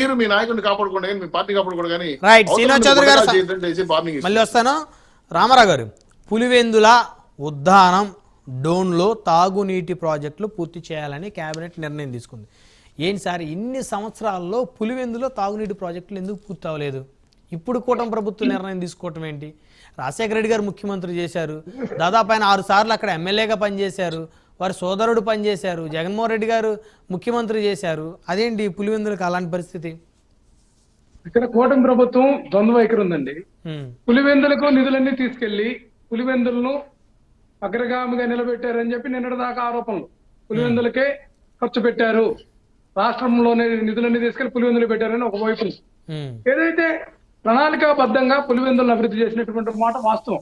మీరు మీ నాయకుడిని కాపాడుకోండి కానీ మీ పార్టీ కాపాడుకోండి కానీ. రైట్, శ్రీనివాస్ చౌదరి గారు మళ్ళీ వస్తాను. రామారావు గారు, పులివెందుల ఉద్దానం డోన్లో తాగునీటి ప్రాజెక్టులు పూర్తి చేయాలని కేబినెట్ నిర్ణయం తీసుకుంది. ఏంటి సార్, ఇన్ని సంవత్సరాల్లో పులివెందులో తాగునీటి ప్రాజెక్టులు ఎందుకు పూర్తి అవ్వలేదు? ఇప్పుడు కూటమి ప్రభుత్వం నిర్ణయం తీసుకోవటం ఏంటి? రాజశేఖర రెడ్డి గారు ముఖ్యమంత్రి చేశారు, దాదాపు ఆయన 6 సార్లు అక్కడ ఎమ్మెల్యేగా పనిచేశారు, వారి సోదరుడు పనిచేశారు, జగన్మోహన్ రెడ్డి గారు ముఖ్యమంత్రి చేశారు. అదేంటి పులివెందులకు అలాంటి పరిస్థితి? ఇక్కడ కూటమి ప్రభుత్వం ద్వంద్వ వైఖరి ఉందండి. పులివెందులకు నిధులన్నీ తీసుకెళ్లి పులివెందులను అగ్రగామిగా నిలబెట్టారని చెప్పి నిన్నటి దాకా ఆరోపణలు. పులివెందులకే ఖర్చు పెట్టారు, రాష్ట్రంలోనే నిధులన్నీ తీసుకెళ్లి పులివెందులు పెట్టారని ఒక వైపు. ఏదైతే ప్రణాళికాబద్ధంగా పులివెందులను అభివృద్ధి చేసినటువంటి మాట వాస్తవం.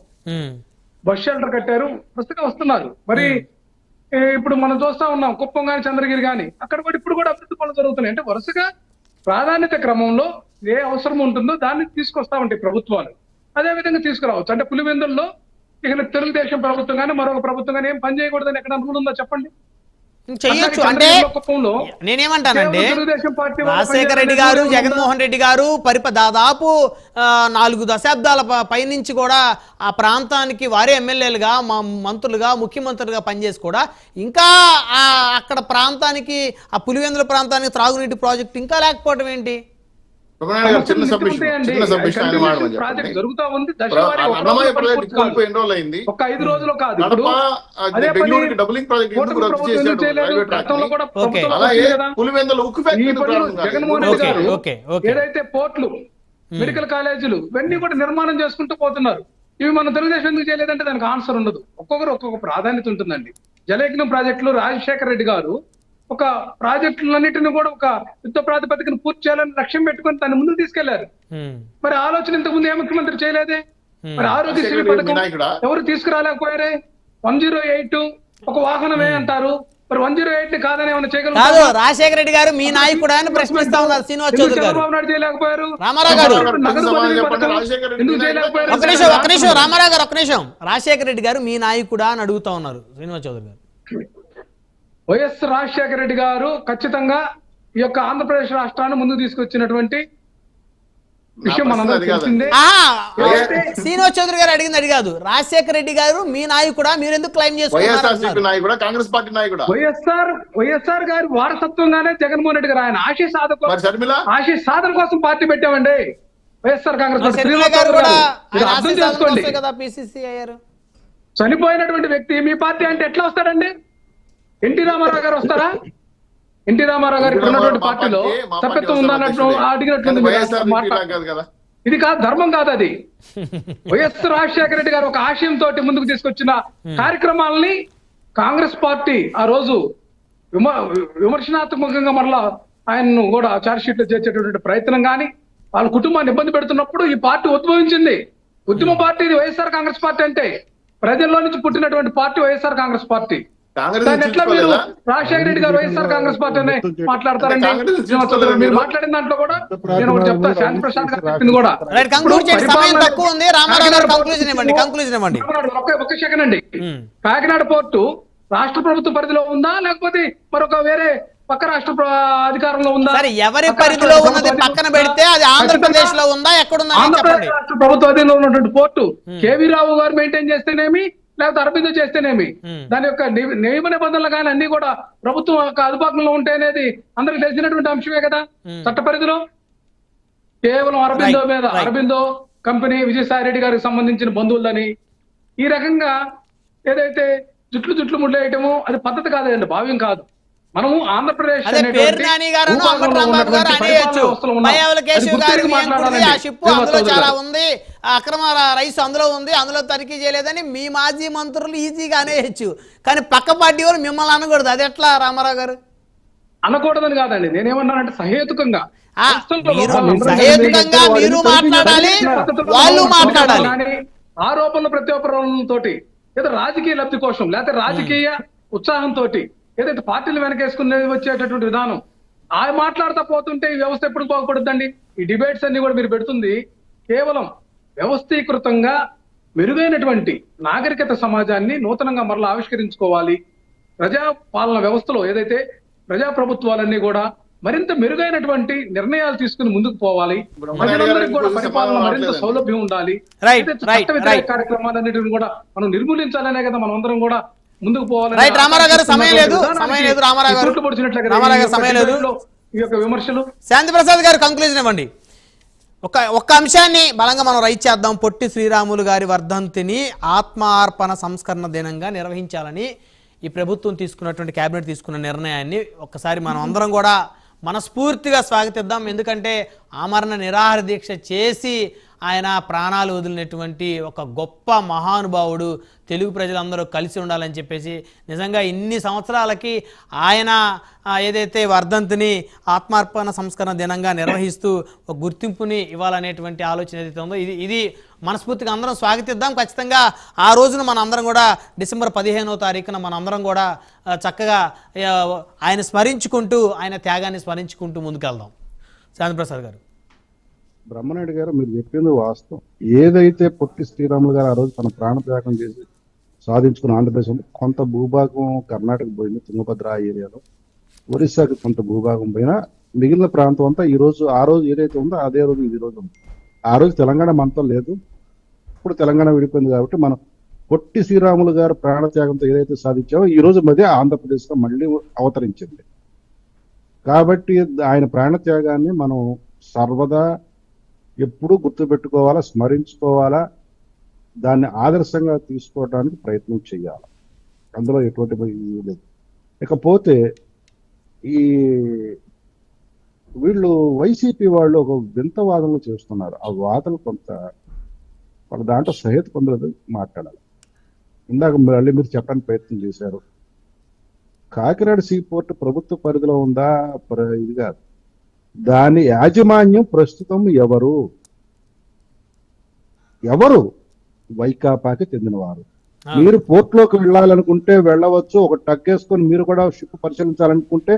బస్ షెల్టర్ కట్టారు, ప్రస్తుతం వస్తున్నారు. మరి ఇప్పుడు మనం చూస్తా ఉన్నాం కుప్పం గాని చంద్రగిరి గాని, అక్కడ కూడా ఇప్పుడు కూడా అభివృద్ధి పనులు జరుగుతున్నాయి. అంటే వరుసగా ప్రాధాన్యత క్రమంలో ఏ అవసరం ఉంటుందో దాన్ని తీసుకొస్తా ఉంటాయి ప్రభుత్వాలు, అదే విధంగా తీసుకురావచ్చు. అంటే పులివెందుల్లో ఇక తెలుగుదేశం ప్రభుత్వం కానీ మరొక ప్రభుత్వం కానీ ఏం పని చేయకూడదని ఎక్కడ అనుకుంటుందో చెప్పండి. చెయ్యొచ్చు. అంటే నేనేమంటానంటే రాజశేఖర రెడ్డి గారు, జగన్మోహన్ రెడ్డి గారు దాదాపు 4 దశాబ్దాల పైనుంచి కూడా ఆ ప్రాంతానికి వారే ఎమ్మెల్యేలుగా, మంత్రులుగా, ముఖ్యమంత్రులుగా పనిచేసి కూడా ఇంకా అక్కడ ప్రాంతానికి, ఆ పులివెందుల ప్రాంతానికి త్రాగునీటి ప్రాజెక్టు ఇంకా లేకపోవడం ఏంటి? జరుగుతా ఉంది. ఒక 5 రోజులు కాదు, జగన్మోహన్ రెడ్డి గారు ఏదైతే పోర్ట్లు, మెడికల్ కాలేజీలు ఇవన్నీ కూడా నిర్మాణం చేసుకుంటూ పోతున్నారు. ఇవి మన తెలుగుదేశం ఎందుకు చేయలేదంటే దానికి ఆన్సర్ ఉండదు. ఒక్కొక్కరు ఒక్కొక్క ప్రాధాన్యత ఉంటుందండి. జలయజ్ఞం ప్రాజెక్టులు రాజశేఖర రెడ్డి గారు ఒక ప్రాజెక్టులన్నింటినీ కూడా ఒక యుద్ధ ప్రాతిపదికను పూర్తి చేయాలని లక్ష్యం పెట్టుకుని దాన్ని ముందుకు తీసుకెళ్లారు. మరి ఆలోచన ఇంతకు ముందు ఏ ముఖ్యమంత్రి చేయలేదే? మరి ఆరోగ్యశ్రీ పథకం ఎవరు తీసుకురాలేకపోయారే? 108 ఒక వాహనమే అంటారు. మరి 108 కాదని ఏమైనా చేయగలరు? రాజశేఖర రెడ్డి గారు మీ నాయకుడు అని ప్రశ్నిస్తా ఉన్నారు శ్రీనివాస్ చౌదరి గారు. చంద్రబాబు నాయుడు చేయలేకపోయారు. రామారావు గారు ఎందుకు చేయలేకపోయారు? ఒక నిమిషం రామారావు గారు, ఒక నిమిషం. రాజశేఖర రెడ్డి గారు మీ నాయకుడా అని అడుగుతా ఉన్నారు శ్రీనివాస్ చౌదరి గారు. వైఎస్ రాజశేఖర రెడ్డి గారు ఖచ్చితంగా ఈ యొక్క ఆంధ్రప్రదేశ్ రాష్ట్రాన్ని ముందుకు తీసుకొచ్చినటువంటి విషయం మనందరికీ తెలిసిందే. శ్రీనివాస్ చౌదరి గారు అడిగింది అది కాదు. రాజశేఖర రెడ్డి గారు మీ నాయకుడా, మీరు ఎందుకు క్లైమ్ చేసుకున్నారు? కాంగ్రెస్ పార్టీ నాయకుడా? వైఎస్ఆర్ గారి వారసత్వంగానే జగన్మోహన్ రెడ్డి గారు ఆయన ఆశయ సాధన కోసం పార్టీ పెట్టామండి. వైఎస్ఆర్ కాంగ్రెస్ అర్థం చేసుకోండి. చనిపోయినటువంటి వ్యక్తి మీ పార్టీ అంటే ఎట్లా వస్తాడండి? ఎన్టీ రామారావు గారు వస్తారా? ఎన్టీ రామారావు గారు ఇక్కడ ఉన్నటువంటి పార్టీలో సభ్యత్వం ఉందన్నట్టు అడిగినట్టుంది. ఇది కాదు, ధర్మం కాదు అది. వైఎస్ రాజశేఖర రెడ్డి గారు ఒక ఆశయంతో ముందుకు తీసుకొచ్చిన కార్యక్రమాలని కాంగ్రెస్ పార్టీ ఆ రోజు విమర్శనాత్మకంగా మరలా ఆయన్ను కూడా ఛార్జ్ షీట్ లో చేర్చేటటువంటి ప్రయత్నం కానీ, వాళ్ళ కుటుంబాన్ని ఇబ్బంది పెడుతున్నప్పుడు ఈ పార్టీ ఉద్భవించింది. ఉద్యమ పార్టీ ఇది వైఎస్ఆర్ కాంగ్రెస్ పార్టీ. అంటే ప్రజల్లో నుంచి పుట్టినటువంటి పార్టీ వైఎస్ఆర్ కాంగ్రెస్ పార్టీ. ఎట్లా మీరు రాజశేఖర రెడ్డి గారు వైఎస్ఆర్ కాంగ్రెస్ పార్టీ మాట్లాడతారండి? మీరు మాట్లాడిన దాంట్లో కూడా నేను ఒకటి చెప్తా, శాంతి ప్రశాంత్ గారు చెప్పింది కూడా. ఒక సెకండ్ అండి, కాకినాడ పోర్టు రాష్ట్ర ప్రభుత్వ పరిధిలో ఉందా లేకపోతే మరొక వేరే పక్క రాష్ట్ర అధికారంలో ఉందా? ఎవరి పరిధిలో ఉన్నది పక్కన పెడితే అది ఆంధ్రప్రదేశ్ లో ఉందా, ఎక్కడుందా? ఆంధ్రప్రదేశ్ రాష్ట్ర ప్రభుత్వ అధీనంలో ఉన్నటువంటి పోర్టు కేవీ రావు గారు మెయింటైన్ చేస్తేనేమి, లేకపోతే అరబిందో చేస్తేనేమి, దాని యొక్క నియమ నిబంధనలు కానీ అన్ని కూడా ప్రభుత్వం యొక్క అదుపాకంలో ఉంటాయనేది అందరికి తెలిసినటువంటి అంశమే కదా. చట్ట పరిధిలో కేవలం అరబిందో మీద, అరబిందో కంపెనీ విజయసాయి రెడ్డి గారికి సంబంధించిన బంధువులని ఈ రకంగా ఏదైతే జుట్లు ముడ్లేయటము అది పద్ధతి కాదండి, భావ్యం కాదు. మనము ఆంధ్రప్రదేశ్ చాలా ఉంది, అక్రమ రైస్ అందులో ఉంది, అందులో తనిఖీ చేయలేదని మీ మాజీ మంత్రులు ఈజీగా అనేయచ్చు, కానీ పక్క పార్టీ వాళ్ళు మిమ్మల్ని అనకూడదు. అది ఎట్లా రామారావు గారు? అనకూడదని కాదండి, నేనేమన్నానంటే సహేతుకంగా మీరు మాట్లాడాలి, వాళ్ళు మాట్లాడాలి. ఆరోపణలు ప్రత్యారోపణలతో ఏదో రాజకీయ లబ్ధి కోసం లేకపోతే రాజకీయ ఉత్సాహంతో ఏదైతే పార్టీలు వెనకేసుకునే వచ్చేటటువంటి విధానం ఆ మాట్లాడుతూ పోతుంటే ఈ వ్యవస్థ ఎప్పుడు బాగుపడుతుందండి? ఈ డిబేట్స్ అన్ని కూడా మీరు పెడుతుంది కేవలం వ్యవస్థీకృతంగా మెరుగైనటువంటి నాగరికత సమాజాన్ని నూతనంగా మరలా ఆవిష్కరించుకోవాలి. ప్రజాపాలన వ్యవస్థలో ఏదైతే ప్రజాప్రభుత్వాలన్నీ కూడా మరింత మెరుగైనటువంటి నిర్ణయాలు తీసుకుని ముందుకు పోవాలి. బ్రహ్మనాయుడు ప్రజలందరికీ కూడా గారు పరిపాలన సమాధానం మరింత రావట్లేదండి. సౌలభ్యం ఉండాలి. రైట్, ఏదైతే రైట్, చట్ట వ్యతిరేక రైట్. కార్యక్రమాలన్నిటిని కూడా మనం నిర్మూలించాలనే కదా మనం అందరం కూడా ముందుకు పోవాలి. రైట్, రామారావు గారు సమయం లేదు, సమయం లేదు. రామారావు గారు సమయం లేదు. ఈ యొక్క విమర్శలు. శాంతి ప్రసాద్ గారు కంక్లూజన్ ఇవ్వండి. ఒక్క అంశాన్ని బలంగా మనం రైట్ చేద్దాం. పొట్టి శ్రీరాములు గారి వర్ధంతిని ఆత్మార్పణ సంస్కరణ దినంగా నిర్వహించాలని ఈ ప్రభుత్వం తీసుకున్నటువంటి కేబినెట్ తీసుకున్న నిర్ణయాన్ని ఒక్కసారి మనం అందరం కూడా మనస్ఫూర్తిగా స్వాగతిద్దాం. ఎందుకంటే ఆమరణ నిరాహార దీక్ష చేసి ఆయన ప్రాణాలు వదిలినటువంటి ఒక గొప్ప మహానుభావుడు. తెలుగు ప్రజలందరూ కలిసి ఉండాలని చెప్పేసి నిజంగా ఇన్ని సంవత్సరాలకి ఆయన ఏదైతే వర్ధంతిని ఆత్మార్పణ సంస్కరణ దినంగా నిర్వహిస్తూ ఒక గుర్తింపుని ఇవ్వాలనేటువంటి ఆలోచన ఏదైతే ఉందో ఇది మనస్ఫూర్తిగా అందరం స్వాగతిద్దాం. ఖచ్చితంగా ఆ రోజున మన అందరం కూడా డిసెంబర్ 15వ తారీఖున మన అందరం కూడా చక్కగా ఆయన స్మరించుకుంటూ ఆయన త్యాగాన్ని స్మరించుకుంటూ ముందుకెళ్దాం. శాంతిప్రసాద్ గారు. బ్రహ్మనాయుడు గారు మీరు చెప్పింది వాస్తవం. ఏదైతే పొట్టి శ్రీరాములు గారు ఆ రోజు తన ప్రాణత్యాగం చేసి సాధించుకున్న ఆంధ్రప్రదేశ్ కొంత భూభాగం కర్ణాటక పోయింది, తుంగభద్ర ఏరియాలో, ఒరిస్సాకి కొంత భూభాగం పోయినా మిగిలిన ప్రాంతం అంతా ఈ రోజు ఆ రోజు ఏదైతే ఉందో అదే రోజు ఈ రోజు ఉంది. ఆ రోజు తెలంగాణ మనతో లేదు, ఇప్పుడు తెలంగాణ విడిపోయింది. కాబట్టి మనం పొట్టి శ్రీరాములు గారు ప్రాణత్యాగంతో ఏదైతే సాధించామో ఈ రోజు మధ్య ఆంధ్రప్రదేశ్ లో మళ్ళీ అవతరించింది. కాబట్టి ఆయన ప్రాణత్యాగాన్ని మనం సర్వదా ఎప్పుడూ గుర్తుపెట్టుకోవాలా, స్మరించుకోవాలా, దాన్ని ఆదర్శంగా తీసుకోవడానికి ప్రయత్నం చేయాలి. అందులో ఎటువంటి లేదు. ఇకపోతే ఈ వీళ్ళు వైసీపీ వాళ్ళు ఒక వింత వాదనలు చేస్తున్నారు. ఆ వాదనలు కొంత వాళ్ళ దాంట్లో సహిత పొందలేదు మాట్లాడాలి. ఇందాక మళ్ళీ మీరు చెప్పడానికి ప్రయత్నం చేశారు. కాకినాడ సీపోర్ట్ ప్రభుత్వ పరిధిలో ఉందా? ఇది కాదు. దాని యాజమాన్యం ప్రస్తుతం ఎవరు వైకాపాకి చెందినవారు. మీరు పోర్ట్లోకి వెళ్ళాలనుకుంటే వెళ్ళవచ్చు, ఒక టగ్గేసుకొని మీరు కూడా షిప్ పరిశీలించాలనుకుంటే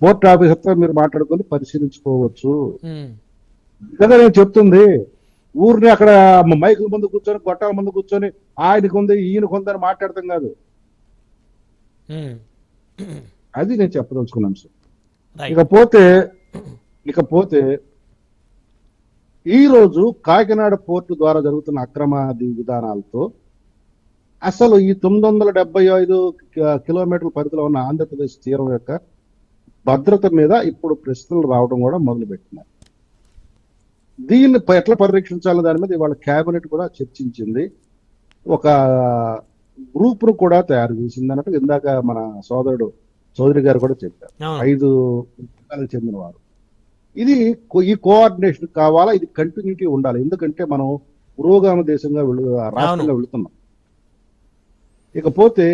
పోర్ట్ ఆఫీసర్తో మీరు మాట్లాడుకొని పరిశీలించుకోవచ్చు కదా నేను చెప్తుంది. ఊరిని అక్కడ మైకుల ముందు కూర్చొని గొట్టాల ముందు కూర్చొని ఆయనకు ఉంది ఈయనకు ఉందని మాట్లాడతాం కాదు. అది నేను చెప్పదలుచుకున్నాను సార్. ఇకపోతే ఈ రోజు కాకినాడ పోర్టు ద్వారా జరుగుతున్న అక్రమాది విధానాలతో అసలు ఈ 975 కిలోమీటర్ల పరిధిలో ఉన్న ఆంధ్రప్రదేశ్ తీరం యొక్క భద్రత మీద ఇప్పుడు ప్రశ్నలు రావడం కూడా మొదలుపెట్టినాయి. దీన్ని ఎట్లా పరిరక్షించాలనే దాని మీద ఇవాళ కేబినెట్ కూడా చర్చించింది. ఒక గ్రూప్ ను కూడా తయారు చేసింది అన్నట్టు ఇందాక మన చౌదరి గారు కూడా చెప్పారు. 5 జిల్లాలకు చెందిన వారు. ఇది ఈ కోఆర్డినేషన్ కావాలా, ఇది కంటిన్యూటీ ఉండాలి. ఎందుకంటే మనం పురోగామి దేశంగా రాష్ట్రంగా వెళుతున్నాం. ఇకపోతే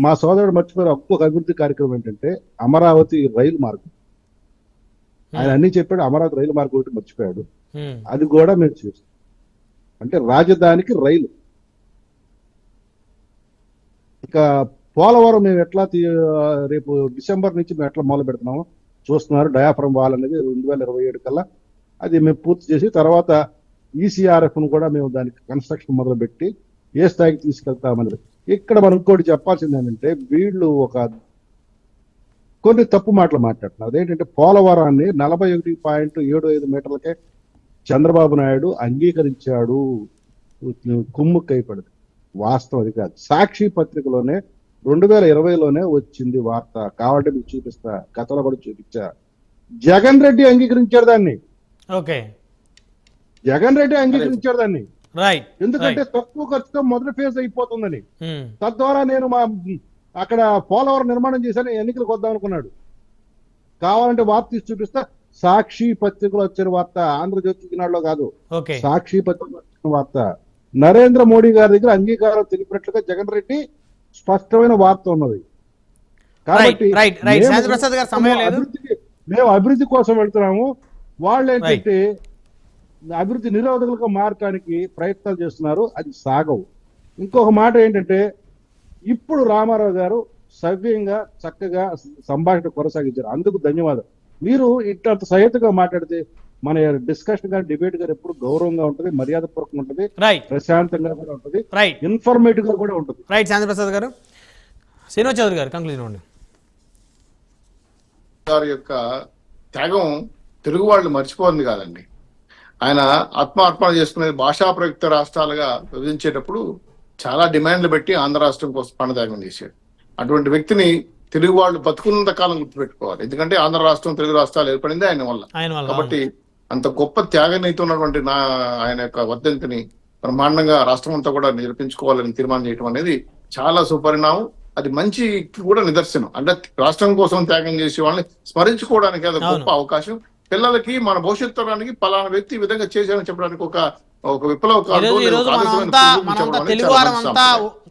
మా సోదరుడు మర్చిపోయిన ఒక్కొక్క అభివృద్ధి కార్యక్రమం ఏంటంటే అమరావతి రైలు మార్గం. ఆయన అన్ని చెప్పాడు, అమరావతి రైలు మార్గం ఒకటి మర్చిపోయాడు. అది కూడా మేము చూస్తాం. అంటే రాజధానికి రైలు. ఇక పోలవరం మేము ఎట్లా రేపు డిసెంబర్ నుంచి మేము ఎట్లా మొదలు పెడుతున్నాము చూస్తున్నారు. డయాఫ్రమ్ వాల్ అనేది 2027 కల్లా అది మేము పూర్తి చేసి తర్వాత ఈసీఆర్ఎఫ్ ను కూడా మేము దానికి కన్స్ట్రక్షన్ మొదలు పెట్టి ఏ స్థాయికి తీసుకెళ్తామన్నది. ఇక్కడ మనం ఇంకోటి చెప్పాల్సింది ఏంటంటే వీళ్ళు కొన్ని తప్పు మాటలు మాట్లాడుతున్నారు. అదేంటంటే పోలవరాన్ని 41.75 మీటర్లకే చంద్రబాబు నాయుడు అంగీకరించాడు, కుమ్ముక్కైపడింది. వాస్తవం అది కాదు. సాక్షి పత్రికలోనే 2020లోనే వచ్చింది వార్త. కావాలంటే మీకు చూపిస్తా, గతంలో కూడా చూపించా. జగన్ రెడ్డి అంగీకరించాడు దాన్ని. జగన్ రెడ్డి అంగీకరించాడు దాన్ని. ఎందుకంటే తక్కువ ఖర్చుతో మొదటి ఫేజ్ అయిపోతుందని. తద్వారా నేను అక్కడ పోలవరం నిర్మాణం చేశాను, ఎన్నికలకు వద్దాం అనుకున్నాడు. కావాలంటే వార్త తీసి చూపిస్తా. సాక్షి పత్రికలో వచ్చిన వార్త, ఆంధ్రజ్యోతి ఈనాడులో కాదు, సాక్షి పత్రికలో వచ్చిన వార్త. నరేంద్ర మోడీ గారి దగ్గర అంగీకారం తెలిపినట్లుగా జగన్ రెడ్డి స్పష్టమైన వార్త ఉన్నది. కాబట్టి మేము అభివృద్ధి కోసం వెళ్తున్నాము. వాళ్ళు ఏంటంటే అభివృద్ధి నిరోధకులుగా మారటానికి ప్రయత్నాలు చేస్తున్నారు. అది సాగవు. ఇంకొక మాట ఏంటంటే ఇప్పుడు రామారావు గారు సవ్యంగా చక్కగా సంభాషణ కొనసాగించారు. అందుకు ధన్యవాదాలు. మీరు ఇట్లా సహేతుగా మాట్లాడితే మన డిస్కషన్ గానీ డిబేట్ గారు ఎప్పుడు గౌరవంగా ఉంటుంది, మర్యాదపూర్వకంగా ఉంటుంది, ప్రశాంతంగా కూడా ఉంటుంది, ఇన్ఫర్మేటివ్ గా కూడా ఉంటుంది. రైట్ శాంతిప్రసాద్ గారు. శ్రీనివాస్ చౌదరి గారు కంక్లూజన్ ఇవ్వండి. గారి యొక్క త్యాగం తెలుగు వాళ్ళు మర్చిపోయింది కాదండి. ఆయన ఆత్మార్పణ చేసుకునే భాషా ప్రయుక్త రాష్ట్రాలుగా విభజించేటప్పుడు చాలా డిమాండ్లు పెట్టి ఆంధ్ర రాష్ట్రం కోసం ప్రాణత్యాగం చేశాడు. అటువంటి వ్యక్తిని తెలుగు వాళ్ళు బతుకున్నంత కాలం గుర్తుపెట్టుకోవాలి. ఎందుకంటే ఆంధ్ర రాష్ట్రం, తెలుగు రాష్ట్రాలు ఏర్పడింది ఆయన వల్ల. కాబట్టి అంత గొప్ప త్యాగనీతి ఉన్నటువంటి ఆయన యొక్క వర్ధంతిని బ్రహ్మాండంగా రాష్ట్రం అంతా కూడా నిరూపించుకోవాలని తీర్మానం చేయడం అనేది చాలా సుపరిణామం. అది మంచికి కూడా నిదర్శనం. అంటే రాష్ట్రం కోసం త్యాగం చేసే వాళ్ళని స్మరించుకోవడానికి అది గొప్ప అవకాశం. పిల్లలకి మన భవిష్యత్ తరానికి పలానా వ్యక్తి ఈ విధంగా చేశారని చెప్పడానికి ఒక తెలుగు వారం అంతా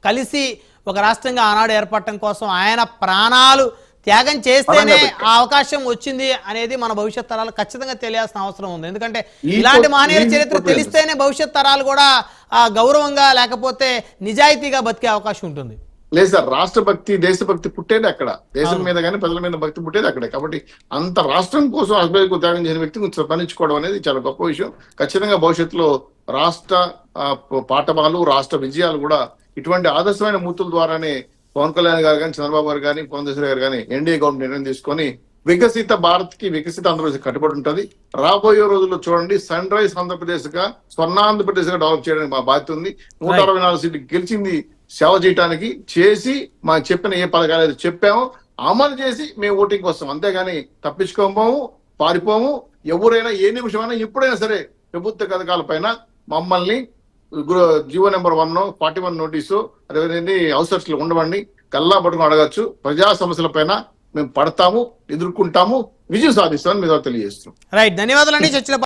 కలిసి ఒక రాష్ట్రంగా ఆనాడు ఏర్పడటం కోసం ఆయన ప్రాణాలు త్యాగం చేస్తేనే ఆ అవకాశం వచ్చింది అనేది మన భవిష్యత్ తరాలు ఖచ్చితంగా తెలియాల్సిన అవసరం ఉంది. ఎందుకంటే ఇలాంటి మహనీయుల చరిత్ర తెలిస్తేనే భవిష్యత్ తరాలు కూడా గౌరవంగా లేకపోతే నిజాయితీగా బతికే అవకాశం ఉంటుంది. లేదు సార్, రాష్ట్ర భక్తి, దేశభక్తి పుట్టేది అక్కడ. దేశం మీద కానీ ప్రజల మీద భక్తి పుట్టేది అక్కడే. కాబట్టి అంత రాష్ట్రం కోసం అసలు త్యాగం చేసిన వ్యక్తిని స్మరించుకోవడం అనేది చాలా గొప్ప విషయం. ఖచ్చితంగా భవిష్యత్తులో రాష్ట్ర పాఠవాలు, రాష్ట్ర విజయాలు కూడా ఇటువంటి ఆదర్శమైన మూర్తుల ద్వారానే పవన్ కళ్యాణ్ గారు కానీ, చంద్రబాబు గారు కానీ, పురంధేశ్వరి గారు కానీ ఎన్డీఏ గవర్నమెంట్ నిర్ణయం తీసుకొని వికసిత భారత్ కి, వికసిత ఆంధ్రప్రదేశ్ కట్టుబడి ఉంటుంది. రాబోయే రోజుల్లో చూడండి, సన్ రైజ్ ఆంధ్రప్రదేశ్ గా, స్వర్ణాంధ్రప్రదేశ్ గా డెవలప్ చేయడానికి మా బాధ్యత ఉంది. 164 సీట్లు గెలిచింది సేవ చేయడానికి, చేసి మా చెప్పిన ఏ పథకాలు అయితే చెప్పామో అమలు చేసి మేము ఓటింగ్ వస్తాం. అంతేగాని తప్పించుకోము, పారిపోము. ఎవరైనా ఏ నిమిషమైనా ఎప్పుడైనా సరే ప్రభుత్వ పథకాల పైన మమ్మల్ని జీవో నెంబర్ 141 నోటీసు అదేవిధంగా హౌసర్స్ లో ఉండవండి, కల్లా పట్టుకుని అడగచ్చు. ప్రజా సమస్యల పైన మేము పడతాము, ఎదుర్కొంటాము, విజయం సాధిస్తామని మీద తెలియజేస్తున్నాం. రైట్, ధన్యవాదాలండి. చర్చల